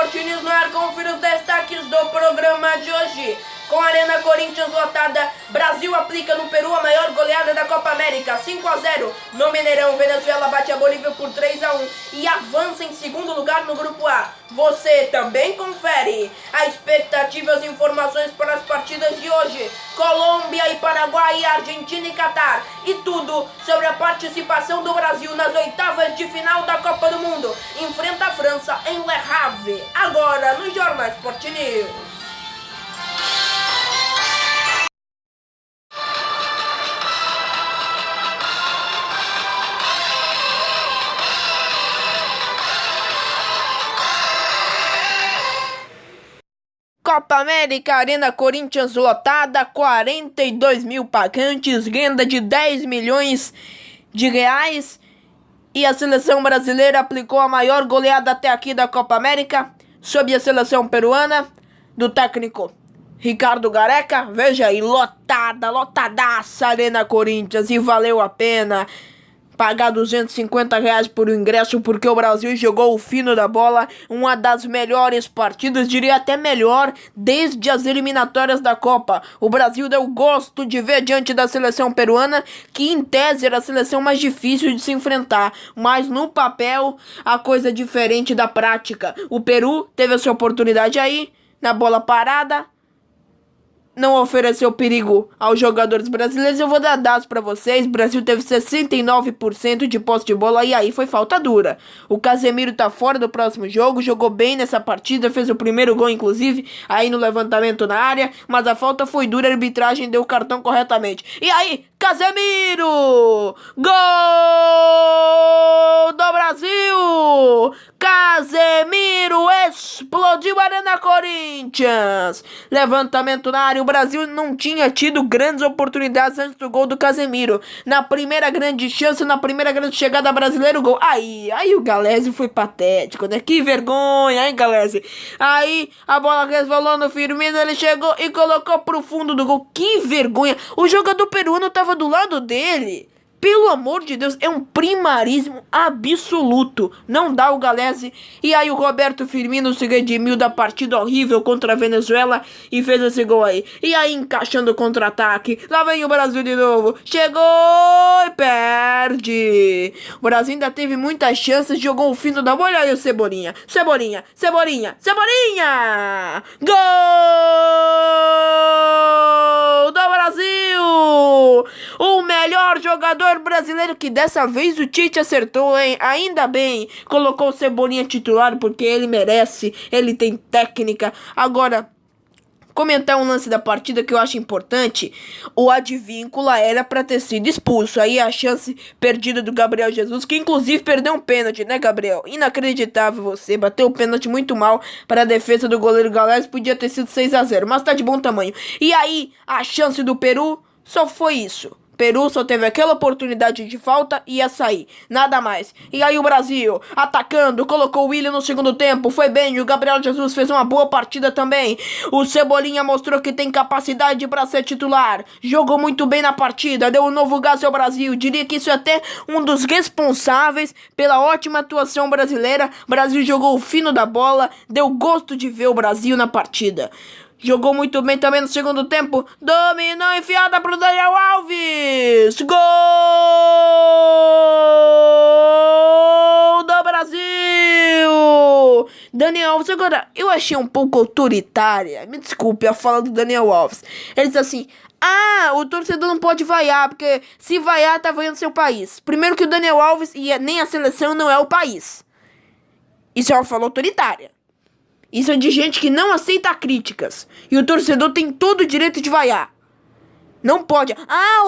News no ar, confira os destaques do programa de hoje. Com a Arena Corinthians lotada, Brasil aplica no Peru a maior goleada da Copa América, 5-0. No Mineirão, Venezuela bate a Bolívia por 3-1 e avança em segundo lugar no Grupo A. Você também confere a expectativa e as informações para as partidas de hoje. Colômbia e Paraguai, Argentina e Catar. E tudo sobre a participação do Brasil nas oitavas de final da Copa do Mundo. Enfrenta a França em Le Havre. Agora no Jornal Sport News. Copa América, Arena Corinthians lotada, 42 mil pagantes, renda de 10 milhões de reais. E a seleção brasileira aplicou a maior goleada até aqui da Copa América, sob a seleção peruana, do técnico Ricardo Gareca. Veja aí, lotadaça Arena Corinthians, e valeu a pena pagar R$250 por ingresso, porque o Brasil jogou o fino da bola, uma das melhores partidas, diria até melhor, desde as eliminatórias da Copa. O Brasil deu gosto de ver diante da seleção peruana, que em tese era a seleção mais difícil de se enfrentar, mas no papel a coisa é diferente da prática. O Peru teve a sua oportunidade aí, na bola parada, não ofereceu perigo aos jogadores brasileiros. Eu vou dar dados para vocês. O Brasil teve 69% de posse de bola, e aí foi falta dura. O Casemiro tá fora do próximo jogo, jogou bem nessa partida, fez o primeiro gol inclusive, aí no levantamento na área, mas a falta foi dura, a arbitragem deu o cartão corretamente. E aí, Casemiro! Gol do Brasil! Casemiro explodiu a Arena Corinthians! Levantamento na área. O Brasil não tinha tido grandes oportunidades antes do gol do Casemiro. Na primeira grande chance, na primeira grande chegada brasileira, o gol. Aí o Galese foi patético, né? Que vergonha, hein, Galese? Aí a bola resvalou no Firmino, ele chegou e colocou pro fundo do gol. Que vergonha! O jogador peruano tava do lado dele. Pelo amor de Deus, é um primarismo absoluto. Não dá o Galese. E aí o Roberto Firmino se redimiu da partida horrível contra a Venezuela e fez esse gol aí. E aí encaixando o contra-ataque. Lá vem o Brasil de novo. Chegou e perde. O Brasil ainda teve muitas chances. Jogou o fino da bola. Olha aí o Cebolinha. Cebolinha. Gol do Brasil. O melhor jogador brasileiro, que dessa vez o Tite acertou, hein? Ainda bem, colocou o Cebolinha titular, porque ele merece, ele tem técnica. Agora, comentar um lance da partida que eu acho importante. O Advíncula era pra ter sido expulso. Aí a chance perdida do Gabriel Jesus, que inclusive perdeu um pênalti, né, Gabriel? Inacreditável você, bateu o pênalti muito mal para a defesa do goleiro Galés. Podia ter sido 6-0, mas tá de bom tamanho. E aí, a chance do Peru só foi isso. Peru só teve aquela oportunidade de falta e ia sair, nada mais. E aí o Brasil, atacando, colocou o Willian no segundo tempo, foi bem, o Gabriel Jesus fez uma boa partida também. O Cebolinha mostrou que tem capacidade para ser titular, jogou muito bem na partida, deu um novo gás ao Brasil. Diria que isso é até um dos responsáveis pela ótima atuação brasileira. O Brasil jogou o fino da bola, deu gosto de ver o Brasil na partida. Jogou muito bem também no segundo tempo. Dominou, enfiada pro Daniel Alves. Gol do Brasil. Daniel Alves, agora, eu achei um pouco autoritária. Me desculpe a fala do Daniel Alves. Ele diz assim: o torcedor não pode vaiar, porque se vaiar, tá vaiando seu país. Primeiro que o Daniel Alves e nem a seleção não é o país. Isso é uma fala autoritária. Isso é de gente que não aceita críticas. E o torcedor tem todo o direito de vaiar. Não pode.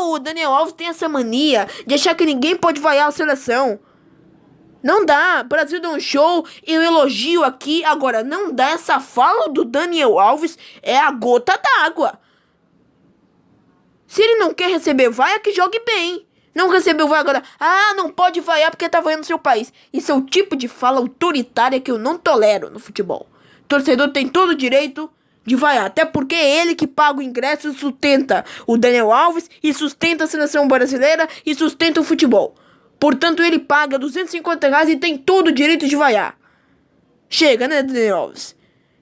O Daniel Alves tem essa mania de achar que ninguém pode vaiar a seleção. Não dá. O Brasil deu um show, eu elogio aqui. Agora, não dá. Essa fala do Daniel Alves é a gota d'água. Se ele não quer receber vaia, que jogue bem. Não recebeu vaia agora. Não pode vaiar porque tá vaiando seu país. Isso é o tipo de fala autoritária que eu não tolero no futebol. O torcedor tem todo o direito de vaiar, até porque é ele que paga o ingresso e sustenta o Daniel Alves, e sustenta a seleção brasileira, e sustenta o futebol. Portanto, ele paga R$250 e tem todo o direito de vaiar. Chega, né, Daniel Alves?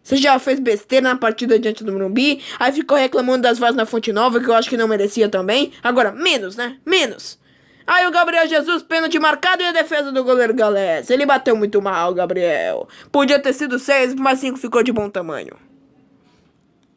Você já fez besteira na partida diante do Morumbi, aí ficou reclamando das vozes na Fonte Nova, que eu acho que não merecia também. Agora, menos, né? Menos. Aí o Gabriel Jesus, pênalti marcado e a defesa do goleiro Galés. Ele bateu muito mal, Gabriel. Podia ter sido 6, mas 5 ficou de bom tamanho.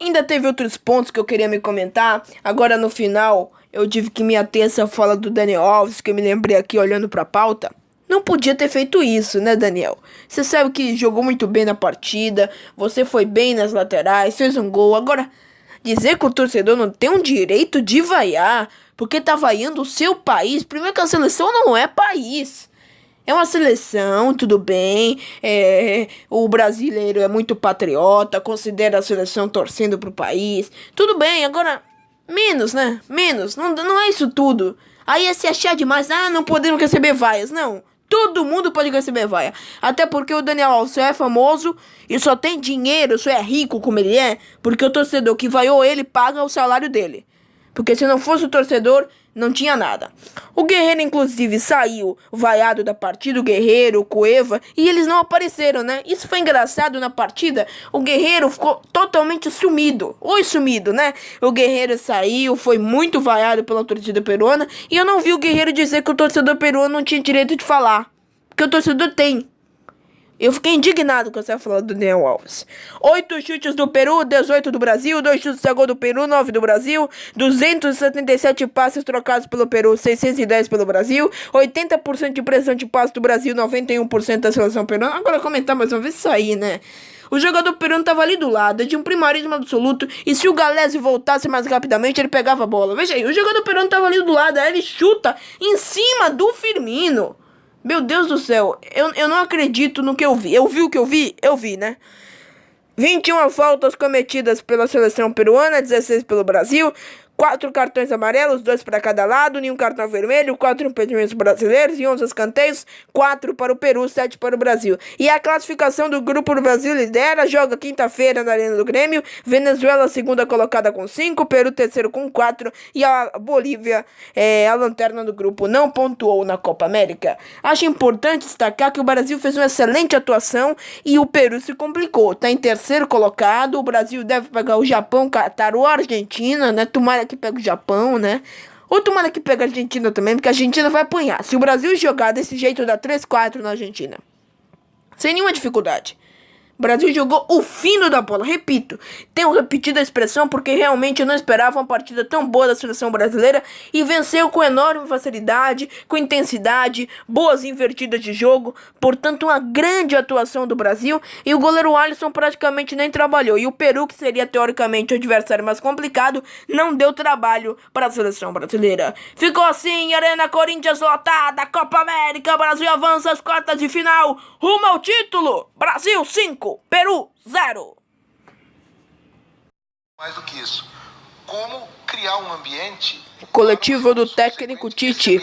Ainda teve outros pontos que eu queria me comentar. Agora no final, eu tive que me ater a essa fala do Daniel Alves, que eu me lembrei aqui olhando pra pauta. Não podia ter feito isso, né, Daniel? Você sabe que jogou muito bem na partida, você foi bem nas laterais, fez um gol. Agora, dizer que o torcedor não tem o direito de vaiar, porque tá vaiando o seu país. Primeiro que a seleção não é país. É uma seleção, tudo bem. O brasileiro é muito patriota, considera a seleção torcendo pro país. Tudo bem, agora, menos, né? Menos. Não é isso tudo. Aí é se achar demais. Ah, não podemos receber vaias. Não. Todo mundo pode receber vaia. Até porque o Daniel Alves só é famoso e só tem dinheiro, só é rico como ele é, porque o torcedor que vaiou ele paga o salário dele. Porque se não fosse o torcedor, não tinha nada. O Guerreiro, inclusive, saiu vaiado da partida, o Guerreiro, o Cueva, e eles não apareceram, né? Isso foi engraçado na partida. O Guerreiro ficou totalmente sumido. Oi, sumido, né? O Guerreiro saiu, foi muito vaiado pela torcida peruana, e eu não vi o Guerreiro dizer que o torcedor peruano não tinha direito de falar. Porque o torcedor tem. Eu fiquei indignado com essa fala do Daniel Alves. 8 chutes do Peru, 18 do Brasil, 2 chutes a gol do Peru, 9 do Brasil, 277 passes trocados pelo Peru, 610 pelo Brasil, 80% de pressão de passe do Brasil, 91% da seleção peruana. Agora comentar mais uma vez isso aí, né? O jogador peruano estava ali do lado, de um primarismo absoluto, e se o Galese voltasse mais rapidamente, ele pegava a bola. Veja aí, o jogador peruano estava ali do lado, aí ele chuta em cima do Firmino. Meu Deus do céu, eu não acredito no que eu vi. Eu vi o que eu vi? Eu vi, né? 21 faltas cometidas pela seleção peruana, 16 pelo Brasil, 4 cartões amarelos, 2 para cada lado, nenhum cartão vermelho, 4 impedimentos brasileiros e 11 escanteios, 4 para o Peru, 7 para o Brasil. E a classificação do grupo do Brasil lidera, joga quinta-feira na Arena do Grêmio, Venezuela segunda colocada com 5, Peru terceiro com 4 e a Bolívia, a lanterna do grupo, não pontuou na Copa América. Acho importante destacar que o Brasil fez uma excelente atuação e o Peru se complicou, tá em terceiro colocado, o Brasil deve pegar o Japão, Catar ou a Argentina, né? Tomara que pega o Japão, né? Ou tomara que pega a Argentina também, porque a Argentina vai apanhar. Se o Brasil jogar desse jeito, dá 3-4 na Argentina. Sem nenhuma dificuldade. O Brasil jogou o fino da bola, repito, tenho repetido a expressão porque realmente eu não esperava uma partida tão boa da seleção brasileira e venceu com enorme facilidade, com intensidade, boas invertidas de jogo, portanto uma grande atuação do Brasil e o goleiro Alisson praticamente nem trabalhou e o Peru, que seria teoricamente o adversário mais complicado, não deu trabalho para a seleção brasileira. Ficou assim, Arena Corinthians lotada, Copa América, Brasil avança às quartas de final, rumo ao título, Brasil 5. Peru 0. Mais do que isso, como criar um ambiente coletivo do técnico Tite,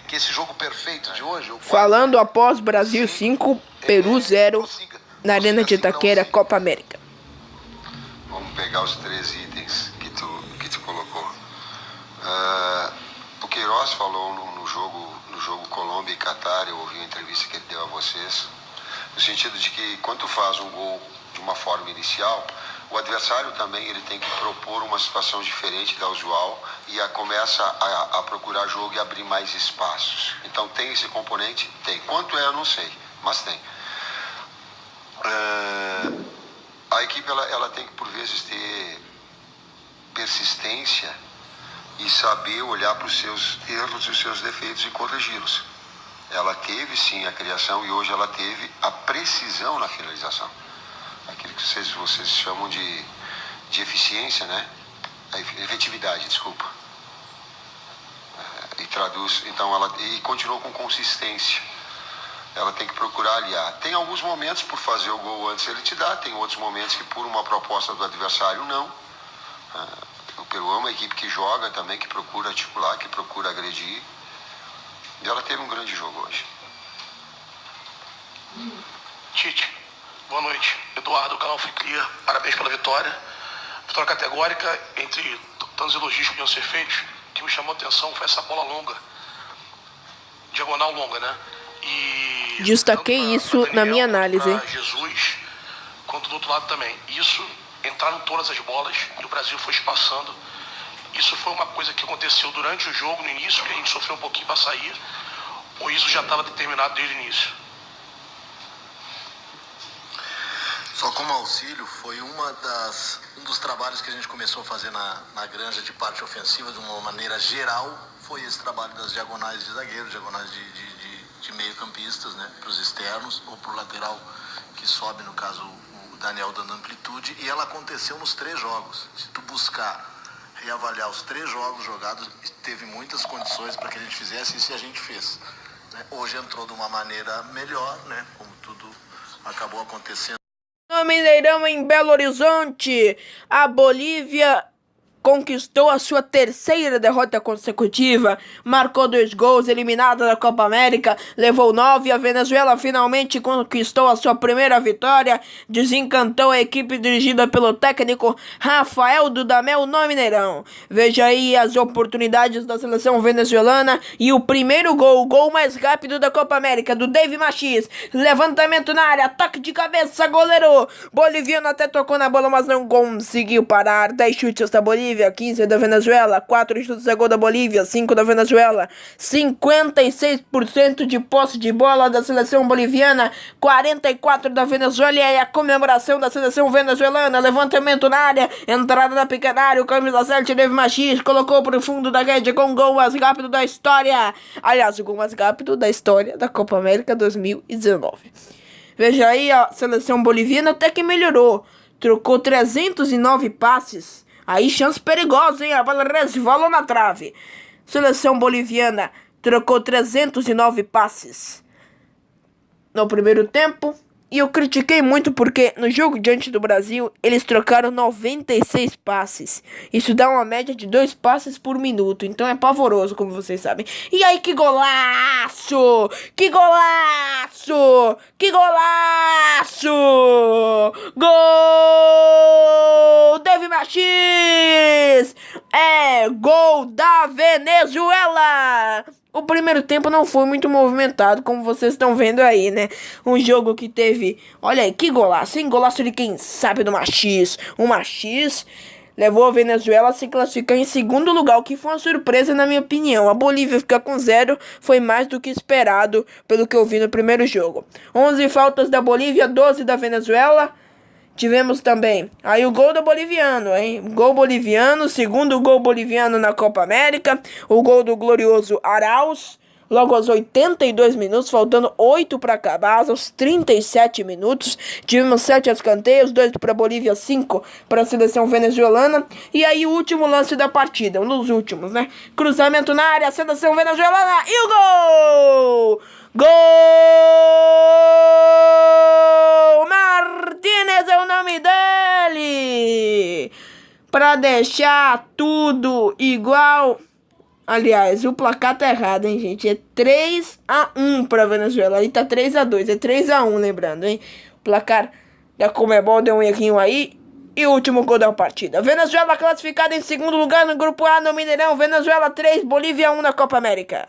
que esse jogo perfeito de hoje, falando após Brasil 5, Peru 0 na Arena de Itaquera, Copa América. Vamos pegar os 3 itens que tu colocou. O Queiroz falou no jogo Colômbia e Catar, eu ouvi a entrevista que ele deu a vocês, no sentido de que quando tu faz um gol de uma forma inicial, o adversário também ele tem que propor uma situação diferente da usual e começa a procurar jogo e abrir mais espaços. Então tem esse componente? Tem. Quanto é, eu não sei, mas tem. A equipe ela tem que por vezes ter persistência e saber olhar para os seus erros e os seus defeitos e corrigi-los. Ela teve sim a criação e hoje ela teve a precisão na finalização. Aquilo que vocês chamam de eficiência, né? A efetividade, desculpa. E traduz, então e continuou com consistência. Ela tem que procurar aliar. Tem alguns momentos por fazer o gol antes ele te dá, tem outros momentos que por uma proposta do adversário não. O Peru é uma equipe que joga também, que procura articular, que procura agredir. E ela teve um grande jogo hoje. Tite, boa noite. Eduardo, canal Ficlia, parabéns pela vitória. Vitória categórica, entre tantos elogios que podiam ser feitos, o que me chamou a atenção foi essa bola longa, diagonal longa, né? E Destaquei tanto pra isso na Daniel, minha quanto análise. pra Jesus, quanto do outro lado também. Isso, entraram todas as bolas e o Brasil foi espaçando. Isso foi uma coisa que aconteceu durante o jogo, no início, que a gente sofreu um pouquinho para sair, ou isso já estava determinado desde o início? Só como auxílio, foi um dos trabalhos que a gente começou a fazer na granja de parte ofensiva, de uma maneira geral, foi esse trabalho das diagonais de zagueiro, diagonais de meio-campistas, né, para os externos, ou para o lateral que sobe, no caso o Daniel dando amplitude, e ela aconteceu nos 3 jogos. Se tu buscar reavaliar os 3 jogos jogados, teve muitas condições para que a gente fizesse isso e a gente fez. Né? Hoje entrou de uma maneira melhor, né, como tudo acabou acontecendo. No Mineirão, em Belo Horizonte, a Bolívia conquistou a sua 3ª derrota consecutiva, marcou 2 gols, eliminada da Copa América, levou 9, a Venezuela finalmente conquistou a sua primeira vitória, desencantou a equipe dirigida pelo técnico Rafael Dudamel no Mineirão. Veja aí as oportunidades da seleção venezuelana e o primeiro gol, o gol mais rápido da Copa América, do David Machis, levantamento na área, ataque de cabeça, goleiro boliviano até tocou na bola, mas não conseguiu parar. 10 chutes da Bolívia, 15 da Venezuela, 4 chutes a gol da Bolívia, 5 da Venezuela, 56% de posse de bola da seleção boliviana, 44 da Venezuela, e aí a comemoração da seleção venezuelana, levantamento na área, entrada da pequena área, o camisa 7, David Machis, colocou pro fundo da rede com o gol mais rápido da história, aliás, o gol mais rápido da história da Copa América 2019. Veja aí, a seleção boliviana até que melhorou, trocou 309 passes. Aí chance perigosa, hein? A bola resvalou na trave. Seleção boliviana trocou 309 passes no primeiro tempo. E eu critiquei muito porque no jogo diante do Brasil eles trocaram 96 passes. Isso dá uma média de 2 passes por minuto. Então é pavoroso, como vocês sabem. E aí, que golaço! Que golaço! Que golaço! Gol! David Machis! É gol da Venezuela! O primeiro tempo não foi muito movimentado, como vocês estão vendo aí, né? Um jogo que teve... Olha aí, que golaço, hein? Golaço de quem sabe do Machis. O Machis levou a Venezuela a se classificar em 2º lugar, o que foi uma surpresa na minha opinião. A Bolívia ficar com 0 foi mais do que esperado, pelo que eu vi no primeiro jogo. 11 faltas da Bolívia, 12 da Venezuela. Tivemos também aí o gol do boliviano, hein? Gol boliviano, 2º gol boliviano na Copa América. O gol do glorioso Arauz, logo aos 82 minutos, faltando 8 para acabar, aos 37 minutos. Tivemos 7 escanteios, 2 para a Bolívia, 5 para a seleção venezuelana. E aí o último lance da partida, um dos últimos, né? Cruzamento na área, seleção venezuelana e o gol! Gol! Martínez é o nome dele! Para deixar tudo igual. Aliás, o placar tá errado, hein, gente? É 3-1 pra Venezuela. Aí tá 3-2, é 3-1, lembrando, hein? O placar da Conmebol deu um errinho aí. E o último gol da partida. Venezuela classificada em 2º lugar no Grupo A no Mineirão. Venezuela 3, Bolívia 1 na Copa América.